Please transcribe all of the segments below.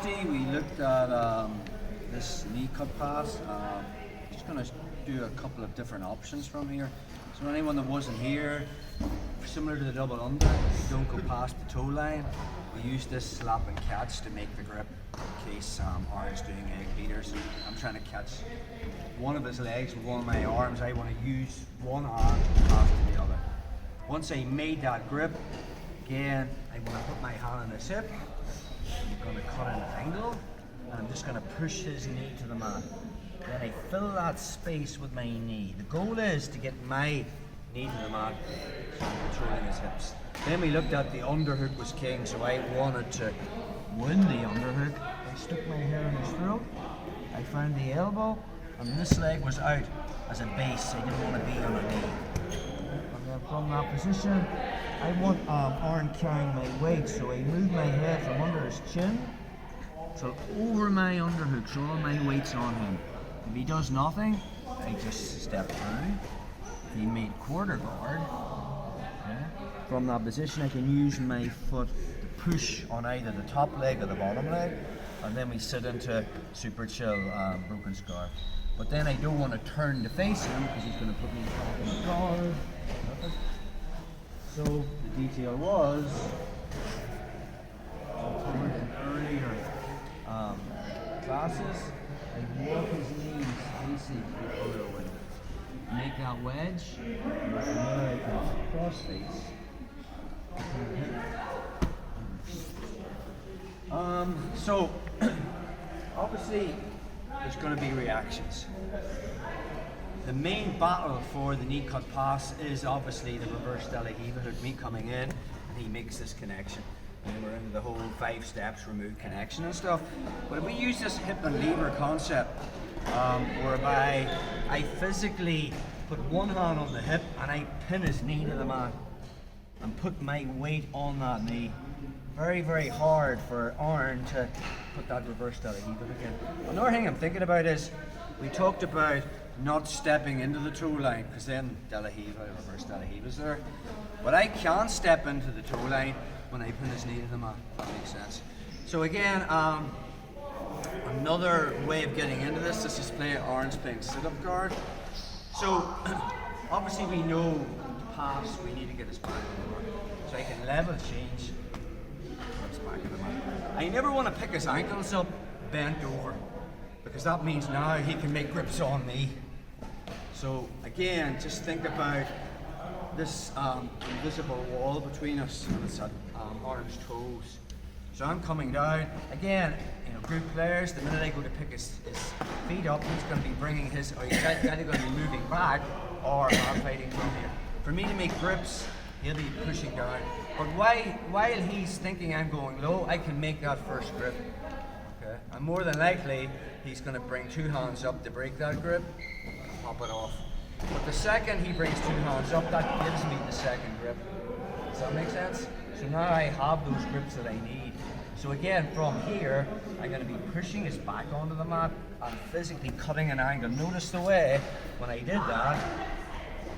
Tuesday we looked at this knee cut pass. Just going to do a couple of different options from here. So anyone that wasn't here, similar to the double under, you don't go past the toe line. We use this slap and catch to make the grip in case Aaron's doing egg beaters. I'm trying to catch one of his legs with one of my arms. I want to use one arm to pass to the other. Once I made that grip, again, I want to put my hand on his hip. I'm going to cut an angle, and I'm just going to push his knee to the mat. Then I fill that space with my knee. The goal is to get my knee to the mat, so I'm controlling his hips. Then we looked at the underhook was king, so I wanted to win the underhook. I stuck my head on his throat, I found the elbow, and this leg was out as a base. I didn't want to be on a knee. And then from that position, I want Aaron carrying my weight, so I move my head from under his chin till over my underhook, so all my weight's on him. If he does nothing, I just step through. If he made quarter guard, from that position I can use my foot to push on either the top leg or the bottom leg, and then we sit into super chill broken scarf. But then I don't want to turn to face him because he's going to put me in the guard. So the detail was, in earlier classes, I walk his knees facing the other way. Make that wedge, and from there I can cross face. So obviously there's going to be reactions. The main battle for the knee cut pass is obviously the reverse Danaher hook, me coming in, and he makes this connection. And we're into the whole 5 steps, remove connection and stuff. But we use this hip and lever concept, whereby I physically put one hand on the hip and I pin his knee to the mat and put my weight on that knee. Very, very hard for Aaron to put that reverse Danaher hook in. Another thing I'm thinking about is, we talked about not stepping into the toe line, because then reverse Danaher is there. But I can step into the toe line when I pin his knee to the mat, if that makes sense. So again, another way of getting into this is Aaron's playing sit-up guard. So obviously we know to pass, we need to get his back in the mat. So I can level change, put his back in the mat. I never want to pick his ankles up bent over, because that means now he can make grips on me. So again, just think about this invisible wall between us, and it's at Aaron's toes. So I'm coming down. Again, group players, the minute I go to pick his feet up, he's going to be bringing he's either going to be moving back or hand fighting from here. For me to make grips, he'll be pushing down. But while he's thinking I'm going low, I can make that first grip. Okay? And more than likely, he's going to bring 2 hands up to break that grip, pop it off. But the second he brings 2 hands up, that gives me the second grip. Does that make sense? So now I have those grips that I need. So again, from here, I'm going to be pushing his back onto the mat and physically cutting an angle. Notice the way, when I did that,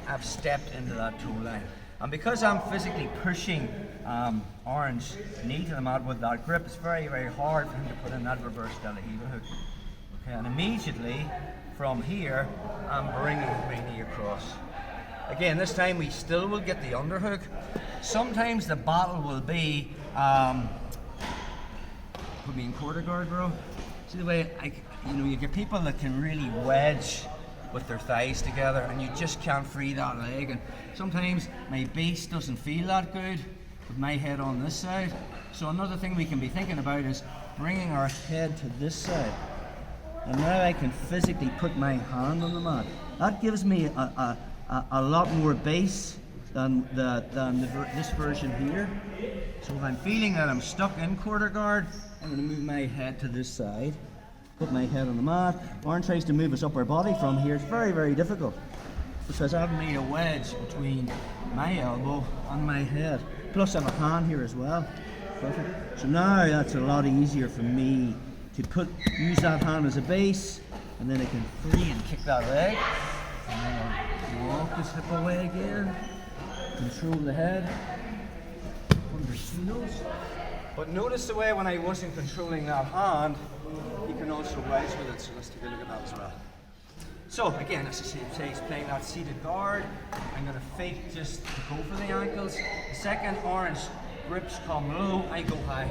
I've stepped into that toe line. And because I'm physically pushing Aaron's knee to the mat with that grip, it's very, very hard for him to put in that reverse Danaher hook. Okay, and immediately, from here, I'm bringing my knee across. Again, this time we still will get the underhook. Sometimes the battle will be, put me in quarter guard, bro. See the way you get people that can really wedge with their thighs together, and you just can't free that leg. And sometimes my base doesn't feel that good with my head on this side. So another thing we can be thinking about is bringing our head to this side. And now I can physically put my hand on the mat. That gives me a lot more base than this version here. So if I'm feeling that I'm stuck in quarter guard, I'm going to move my head to this side, put my head on the mat. Aaron tries to move his upper body from here. It's very, very difficult because I've made a wedge between my elbow and my head. Plus I have a hand here as well. Perfect. So now that's a lot easier for me to use that hand as a base, and then I can free and kick that leg. And then I'll walk this hip away again, control the head, under his heels, But notice the way when I wasn't controlling that hand, he can also rise with it. So let's take a look at that as well. So again, as I say, he's playing that seated guard. I'm going to fake just to go for the ankles. The second orange grips come low, I go high.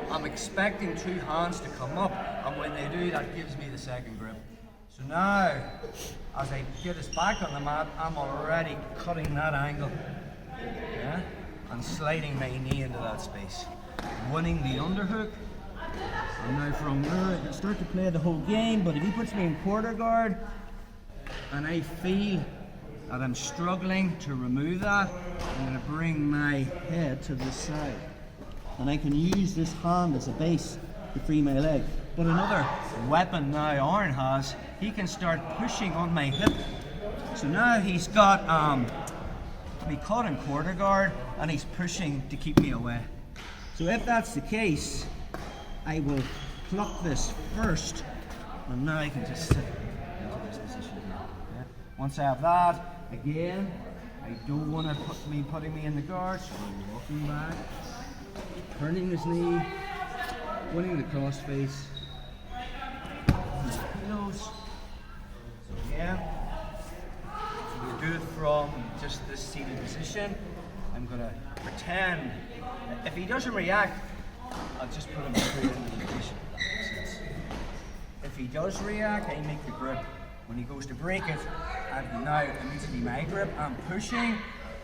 I'm expecting two hands to come up, and when they do, that gives me the second grip. So now, as I get his back on the mat, I'm already cutting that angle, yeah, and sliding my knee into that space, winning the underhook. And now from there, I can start to play the whole game. But if he puts me in quarter guard, and I feel that I'm struggling to remove that, I'm going to bring my head to this side. And I can use this hand as a base to free my leg. But another weapon now Aaron has, he can start pushing on my hip. So now he's got me caught in quarter guard, and he's pushing to keep me away. So if that's the case, I will pluck this first, and now I can just sit into this position here. Yeah. Once I have that, again, I don't want to putting me in the guard, so I'm walking back, turning his knee, winning the cross face, pillows. So again, so we do it from just this seated position. I'm going to pretend, if he doesn't react, I'll just put him straight into the position. If he does react, I make the grip. When he goes to break it, and now it needs to be my grip, I'm pushing,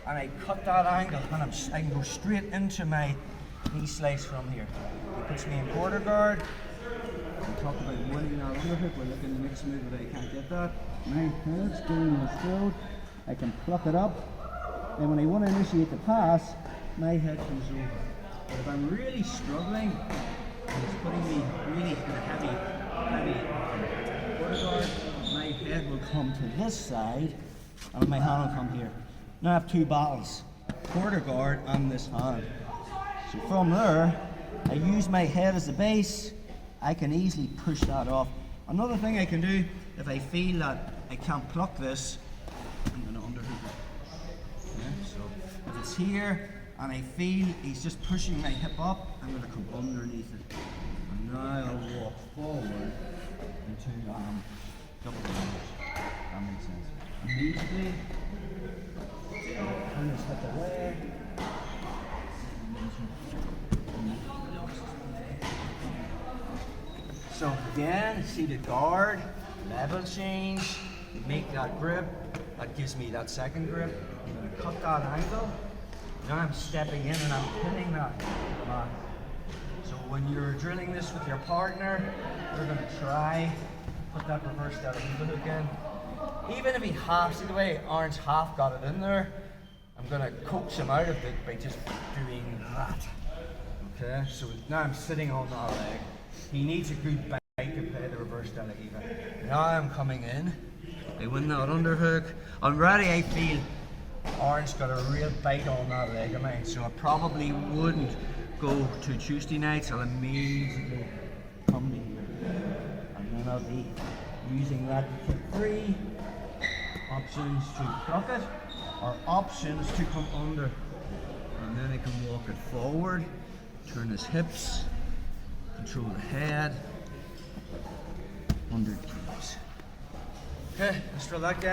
and I cut that angle, and I can go straight into my knee slice from here. He puts me in quarter guard. We talked about winning that underhook. We're looking at the next move, but I can't get that. My head's going in the throat. I can pluck it up, and when I want to initiate the pass, my head comes over. But if I'm really struggling, and it's putting me really in a heavy quarter guard, my head will come to this side, and my hand will come here. Now I have two battles, quarter guard and this hand. So from there, I use my head as a base. I can easily push that off. Another thing I can do, if I feel that I can't pluck this, I'm going to underhook it. Yeah, so if it's here, and I feel he's just pushing my hip up, I'm going to come underneath it. And now I'll walk forward into double damage. That makes sense. Immediately, turn his hip away. So again, seated guard, level change, make that grip. That gives me that second grip. I'm going to cut that angle. Now I'm stepping in and I'm pinning that mat. So when you're drilling this with your partner, you're going to try put that reverse down hook in. Even if he half, see the way Aaron's half got it in there, I'm going to coax him out of it by just doing that. Okay, so now I'm sitting on that leg. He needs a good bite to play the reverse Danaher. Now I'm coming in. I win that underhook. Already I feel Aaron's got a real bite on that leg of mine, so I probably wouldn't go to Tuesday nights. I'll immediately come to here. And then I'll be using that to kick free. Options to block it, or options to come under. And then I can walk it forward, turn his hips, control the head, under the knees. Okay, let's drill that guy.